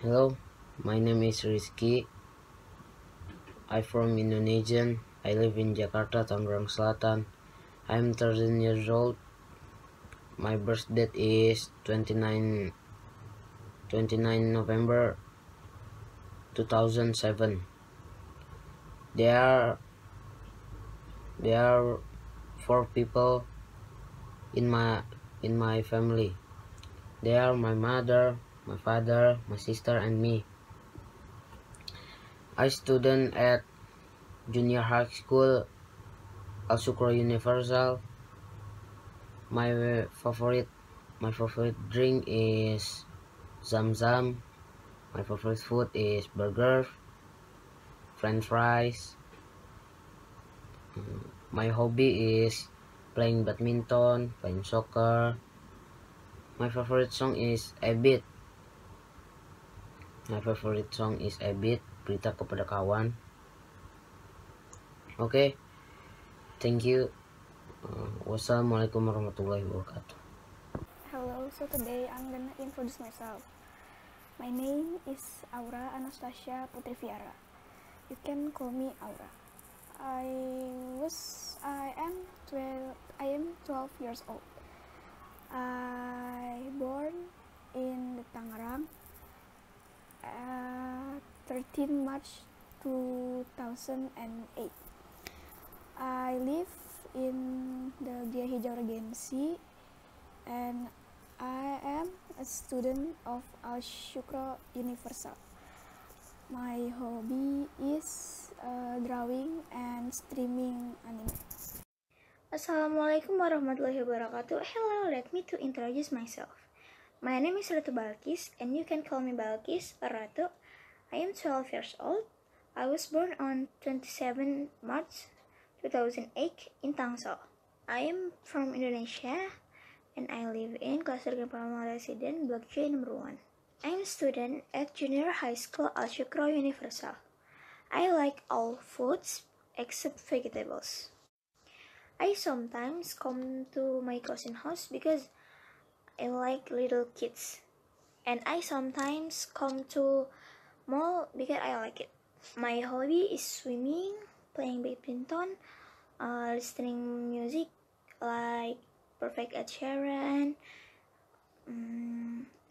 Hello, my name is Rizky. I'm from Indonesian. I live in Jakarta, Tangerang Selatan. I'm 13 years old. My birth date is 29 November 2007. There are there are four people in my family. They are my mother, my father, my sister, and me. I student at junior high school Al Shukra Universal. My favorite my favorite drink is Zam Zam. My favorite food is burger, French fries. My hobby is playing badminton, playing soccer. My favorite song is A Beat. My favorite song is A Beat, Berita Kepada Kawan. Okay, thank you. Wassalamualaikum warahmatullahi wabarakatuh. Hello, so today I'm gonna introduce myself. My name is Aura Anastasia Putri Viara. You can call me Aura. I am 12 years old. I born in the Tangerang, 13 March 2008. I live in the Gria Hijau Regency and I am a student of Al Shukra Universal. My hobby is drawing and streaming anime. Assalamualaikum warahmatullahi wabarakatuh. Hello, let me to introduce myself. My name is Ratu Balkis and you can call me Balkis or Ratu. I am 12 years old. I was born on 27 March 2008 in Tangsel. I am from Indonesia and I live in Cluster Palma Resident, Block J number 1. I am a student at Junior High School Al Shukra Universal. I like all foods except vegetables. I sometimes come to my cousin's house because I like little kids. And I sometimes come to mall because I like it. My hobby is swimming, playing badminton, listening music like Perfect Ed Sheeran,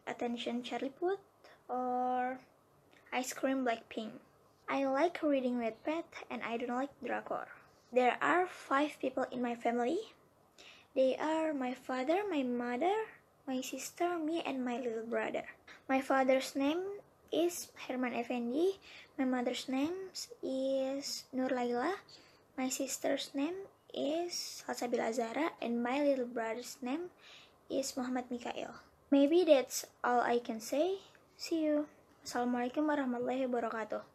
Attention Charlie Puth, or Ice Cream Blackpink. I like reading Wattpad and I don't like Drakor. There are 5 people in my family. They are my father, my mother, my sister, me, and my little brother. My father's name is Herman Effendi. My mother's name is Nur Laila. My sister's name is Salsabila Zara. And my little brother's name is Muhammad Mikael. Maybe that's all I can say. See you. Assalamualaikum warahmatullahi wabarakatuh.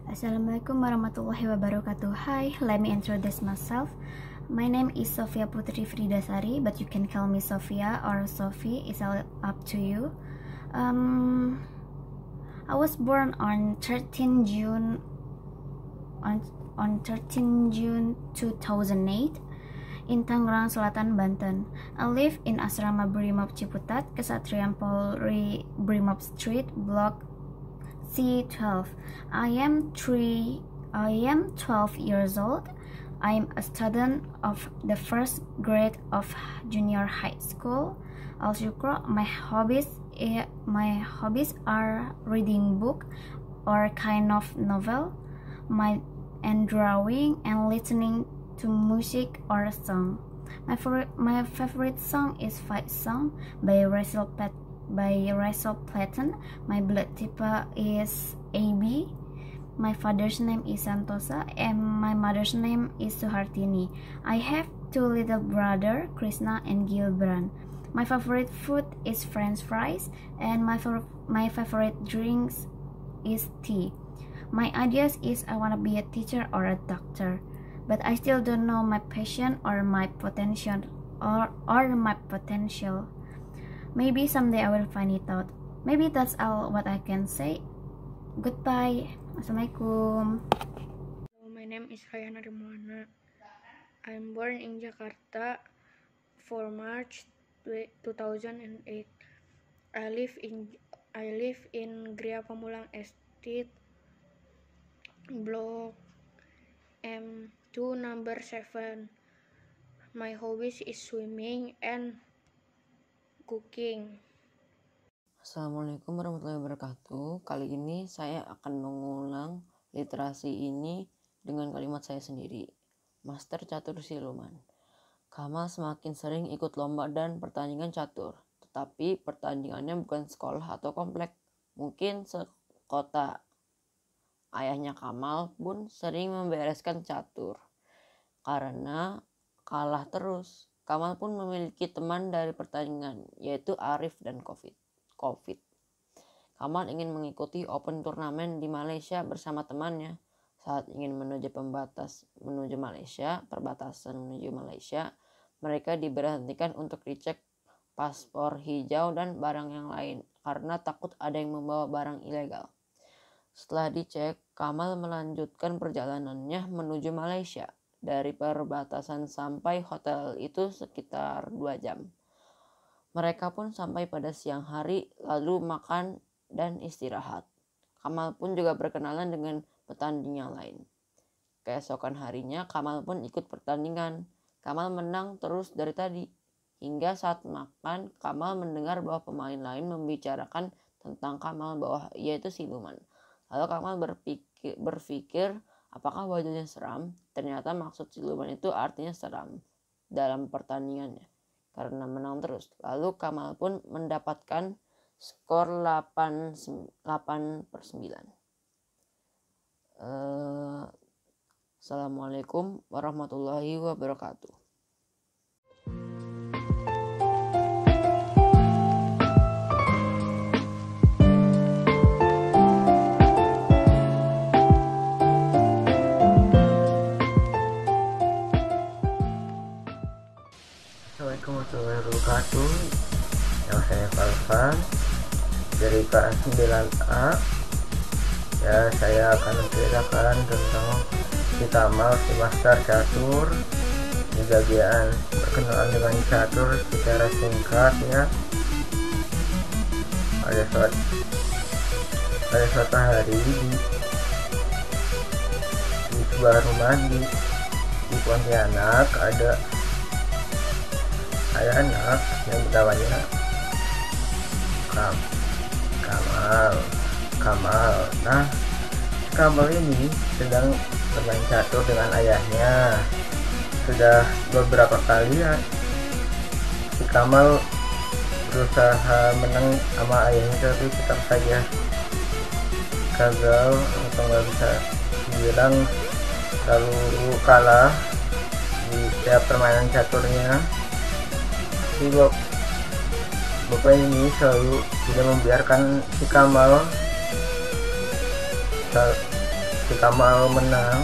Assalamualaikum warahmatullahi wabarakatuh. Hi, let me introduce myself. My name is Sofia Putri Fridasari, but you can call me Sofia or Sophie. It's all up to you. I was born on 13 June 2008 in Tangerang Selatan, Banten. I live in Asrama Brimob Ciputat, Kesatrian Polri Brimob Street, Block C12. I am 12 years old. I am a student of the first grade of junior high school. Al Shukra. My hobbies are reading book or kind of novel, and drawing and listening to music or song. My favorite song is Fight Song by Russell Platten. My blood type is AB. My father's name is Santosa and my mother's name is Suhartini. I have 2 little brother, Krishna and Gilbran. My favorite food is French fries and my favorite drinks is tea. My ideas is I want to be a teacher or a doctor, but I still don't know my passion or my potential Maybe someday I will find it out. Maybe that's all what I can say. Goodbye. Assalamualaikum. My name is Rayana Rimwana. I'm born in Jakarta 4 March 2008. I live in Gria Pamulang Estate, Block M2, number 7. My hobbies is swimming and cooking. Assalamualaikum warahmatullahi wabarakatuh. Kali ini saya akan mengulang literasi ini dengan kalimat saya sendiri. Master Catur Siluman. Kamal semakin sering ikut lomba dan pertandingan catur. Tetapi pertandingannya bukan sekolah atau komplek, mungkin sekota. Ayahnya Kamal pun sering membereskan catur. Karena kalah terus, Kamal pun memiliki teman dari pertandingan, yaitu Arif dan Covid. Kamal ingin mengikuti open turnamen di Malaysia bersama temannya. Saat ingin menuju perbatasan menuju Malaysia, mereka diberhentikan untuk dicek paspor hijau dan barang yang lain karena takut ada yang membawa barang ilegal. Setelah dicek, Kamal melanjutkan perjalanannya menuju Malaysia. Dari perbatasan sampai hotel itu sekitar 2 jam. Mereka pun sampai pada siang hari, lalu makan dan istirahat. Kamal pun juga berkenalan dengan petanding yang lain. Keesokan harinya, Kamal pun ikut pertandingan. Kamal menang terus dari tadi. Hingga saat makan, Kamal mendengar bahwa pemain lain membicarakan tentang Kamal bahwa ia itu siluman. Lalu Kamal berpikir apakah wajahnya seram? Ternyata maksud siluman itu artinya seram dalam pertandingannya karena menang terus. Lalu Kamal pun mendapatkan skor 8/9. Assalamualaikum warahmatullahi wabarakatuh. Assalamualaikum warahmatullahi wabarakatuh. Yang saya Falfan dari KS 9A. Ya, saya akan menceritakan tentang si Kamal, si Master Catur, di bagian perkenalan dengan catur secara singkat ya. Ada suatu hari di sebuah rumah di Pontianak ada anak yang namanya Kamal. Nah, Kamal ini sedang bermain catur dengan ayahnya. Sudah beberapa kali ya si Kamal berusaha menang sama ayahnya, tapi tetap saja gagal atau nggak bisa dibilang selalu kalah di setiap permainan caturnya. Si bapak ini selalu tidak membiarkan si Kamal menang,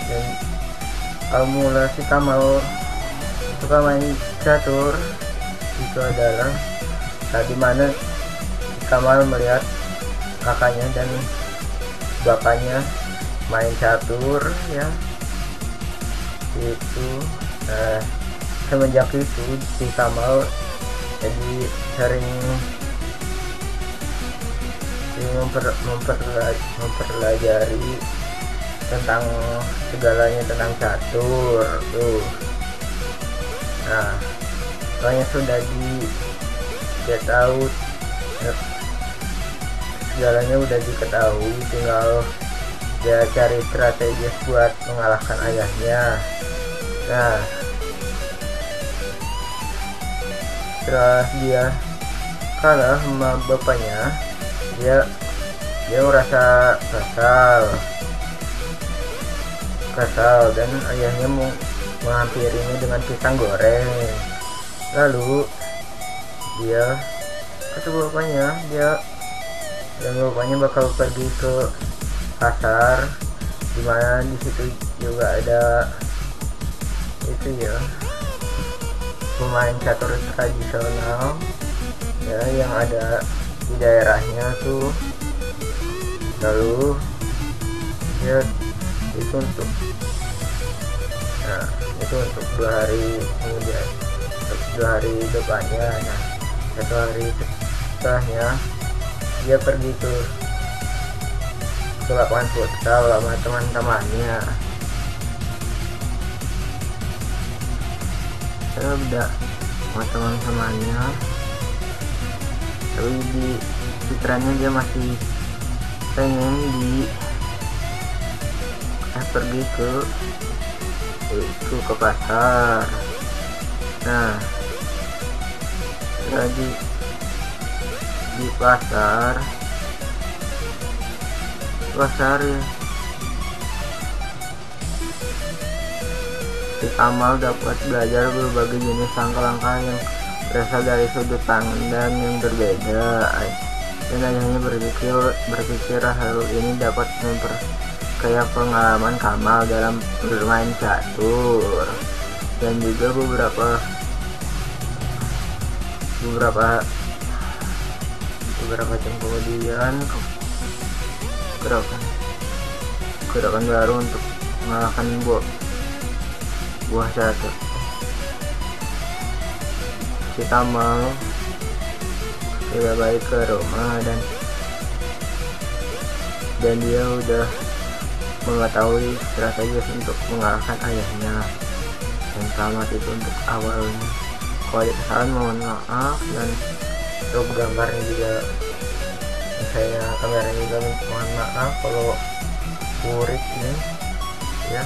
dan kalau mulai si Kamal suka main catur itu adalah saat dimana si Kamal melihat kakaknya dan bapaknya main catur ya itu. Semenjak itu si Kamal jadi sering mempelajari tentang segalanya tentang catur tuh. Nah, soalnya sudah dia tahu segalanya udah diketahui, tinggal dia cari strategi buat mengalahkan ayahnya. Nah, setelah dia kalah sama bapaknya, dia merasa kesal dan ayahnya menghampirinya dengan pisang goreng. Lalu dia kata bapaknya, bapaknya bakal pergi ke pasar, dimana di situ juga ada itu ya pemain catur tradisional ya yang ada di daerahnya tuh. Lalu ya itu untuk 2 hari kemudian 2 hari depannya. Nah, 1 hari setelahnya dia pergi ke lapangan futsal sama teman-temannya. Saya udah sama teman-temannya, tapi di pikirannya dia masih pengen pergi ke pasar. Nah, jadi di pasar ya, si Amal dapat belajar berbagai jenis langkah-langkah yang berasal dari sudut pandang yang berbeda, dan ayahnya berpikir hal ini dapat memperkaya pengalaman Kamal dalam bermain catur. Dan juga beberapa jam kemudian gerakan baru untuk mengalahkan buah catur. Si Kamal tidak balik ke rumah dan dia udah mengetahui strategi untuk mengalahkan ayahnya. Dan selamat itu untuk awalnya. Kalau ada kesalahan mohon maaf, dan untuk gambarnya juga saya kameranya juga mohon maaf kalau kurik ini ya.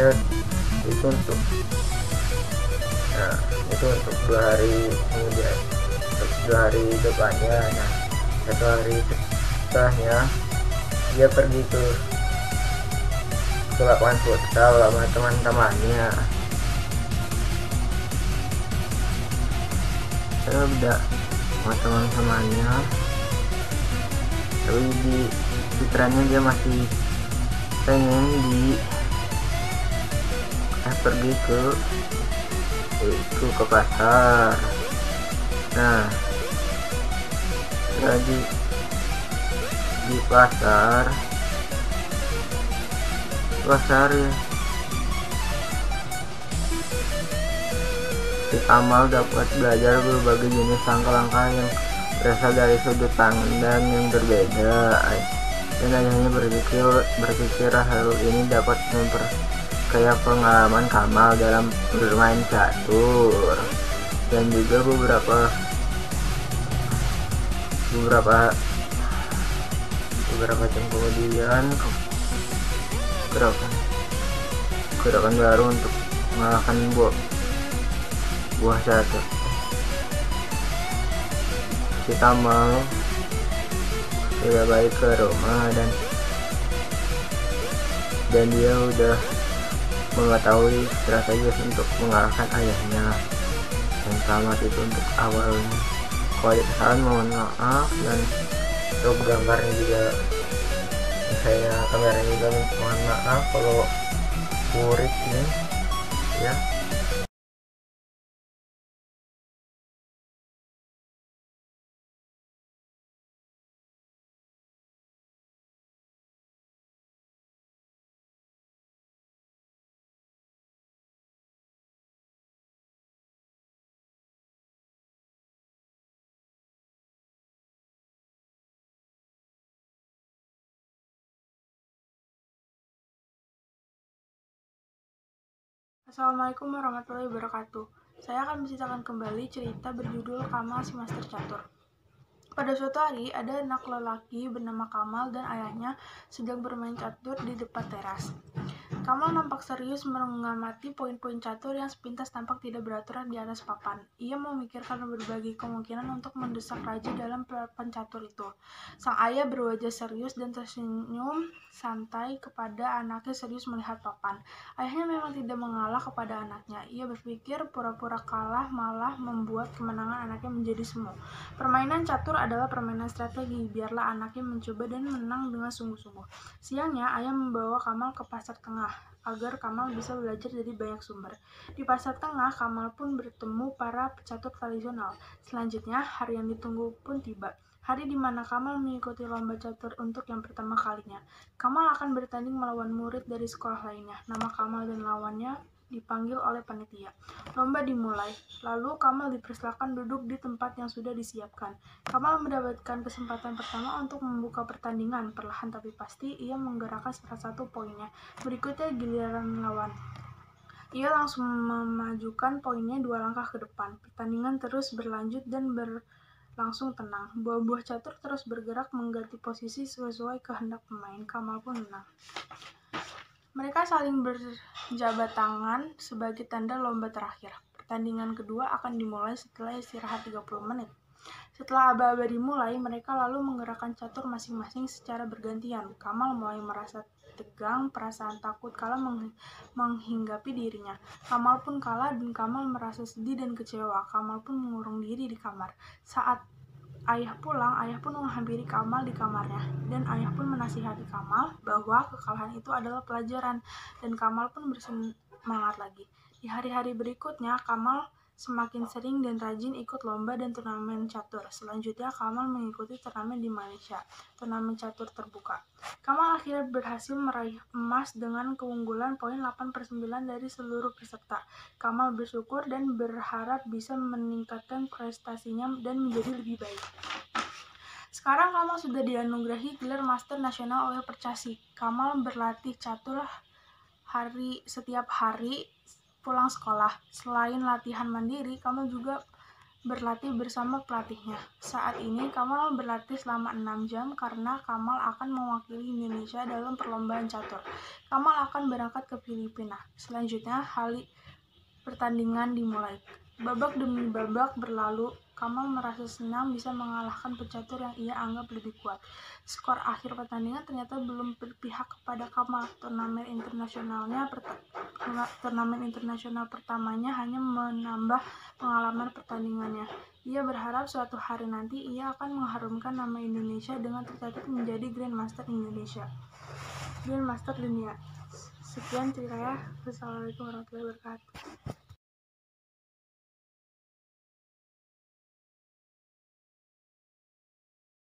Ya, itu untuk 2 hari kemudian, 2 hari depannya. Nah, 1 hari setelahnya dia pergi ke lapangan futsal sama teman-temannya. Saya udah sama teman-temannya, tapi di pikirannya dia masih pengen pergi ke pasar. Nah, jadi di pasar ya, si Amal dapat belajar berbagai jenis langkah-langkah yang berasal dari sudut pandang yang berbeda, dan ayahnya berpikir hal ini dapat memperkaya pengalaman Kamal dalam bermain catur. Dan juga beberapa jam kemudian gerakan baru untuk mengalahkan buah catur. Si Kamal tidak balik ke rumah dan dia udah mengetahui strategi untuk mengalahkan ayahnya. Dan selamat itu untuk awalnya. Kalau ada kesalahan mohon maaf, dan untuk gambarnya juga saya kameranya juga mohon maaf kalau kurik ini ya. Assalamualaikum warahmatullahi wabarakatuh. Saya akan menceritakan kembali cerita berjudul Kamal si Master Catur. Pada suatu hari, ada anak lelaki bernama Kamal dan ayahnya sedang bermain catur di depan teras. Kamal nampak serius mengamati poin-poin catur yang sepintas tampak tidak beraturan di atas papan. Ia memikirkan berbagai kemungkinan untuk mendesak raja dalam papan catur itu. Sang ayah berwajah serius dan tersenyum santai kepada anaknya serius melihat papan. Ayahnya memang tidak mengalah kepada anaknya. Ia berpikir pura-pura kalah malah membuat kemenangan anaknya menjadi semu. Permainan catur adalah permainan strategi. Biarlah anaknya mencoba dan menang dengan sungguh-sungguh. Siangnya, ayah membawa Kamal ke pasar tengah agar Kamal bisa belajar dari banyak sumber. Di pasar tengah, Kamal pun bertemu para pecatur tradisional. Selanjutnya, hari yang ditunggu pun tiba. Hari di mana Kamal mengikuti lomba catur untuk yang pertama kalinya. Kamal akan bertanding melawan murid dari sekolah lainnya. Nama Kamal dan lawannya dipanggil oleh panitia. Lomba dimulai, lalu Kamal dipersilakan duduk di tempat yang sudah disiapkan. Kamal mendapatkan kesempatan pertama untuk membuka pertandingan. Perlahan tapi pasti, ia menggerakkan salah satu poinnya. Berikutnya giliran lawan. Ia langsung memajukan poinnya 2 langkah ke depan. Pertandingan terus berlanjut dan berlangsung tenang. Buah-buah catur terus bergerak mengganti posisi sesuai kehendak pemain. Kamal pun menang. Mereka saling berjabat tangan sebagai tanda lomba terakhir. Pertandingan kedua akan dimulai setelah istirahat 30 menit. Setelah aba-aba dimulai, mereka lalu menggerakkan catur masing-masing secara bergantian. Kamal mulai merasa tegang, perasaan takut kalah menghinggapi dirinya. Kamal pun kalah dan Kamal merasa sedih dan kecewa. Kamal pun mengurung diri di kamar. Saat ayah pulang, ayah pun menghampiri Kamal di kamarnya, dan ayah pun menasihati Kamal bahwa kekalahan itu adalah pelajaran, dan Kamal pun bersemangat lagi. Di hari-hari berikutnya, Kamal semakin sering dan rajin ikut lomba dan turnamen catur. Selanjutnya, Kamal mengikuti turnamen di Malaysia, turnamen catur terbuka. Kamal akhirnya berhasil meraih emas dengan keunggulan poin 8/9 dari seluruh peserta. Kamal bersyukur dan berharap bisa meningkatkan prestasinya dan menjadi lebih baik. Sekarang Kamal sudah dianugerahi gelar Master Nasional oleh Percasi. Kamal berlatih catur setiap hari pulang sekolah. Selain latihan mandiri, Kamal juga berlatih bersama pelatihnya. Saat ini, Kamal berlatih selama 6 jam karena Kamal akan mewakili Indonesia dalam perlombaan catur. Kamal akan berangkat ke Filipina. Selanjutnya, pertandingan dimulai. Babak demi babak berlalu, Kamal merasa senang bisa mengalahkan pecatur yang ia anggap lebih kuat. Skor akhir pertandingan ternyata belum berpihak kepada Kamal. Turnamen internasional pertamanya hanya menambah pengalaman pertandingannya. Ia berharap suatu hari nanti ia akan mengharumkan nama Indonesia dengan tercatat menjadi Grandmaster dunia. Sekian cerita ya. Wassalamualaikum warahmatullahi wabarakatuh.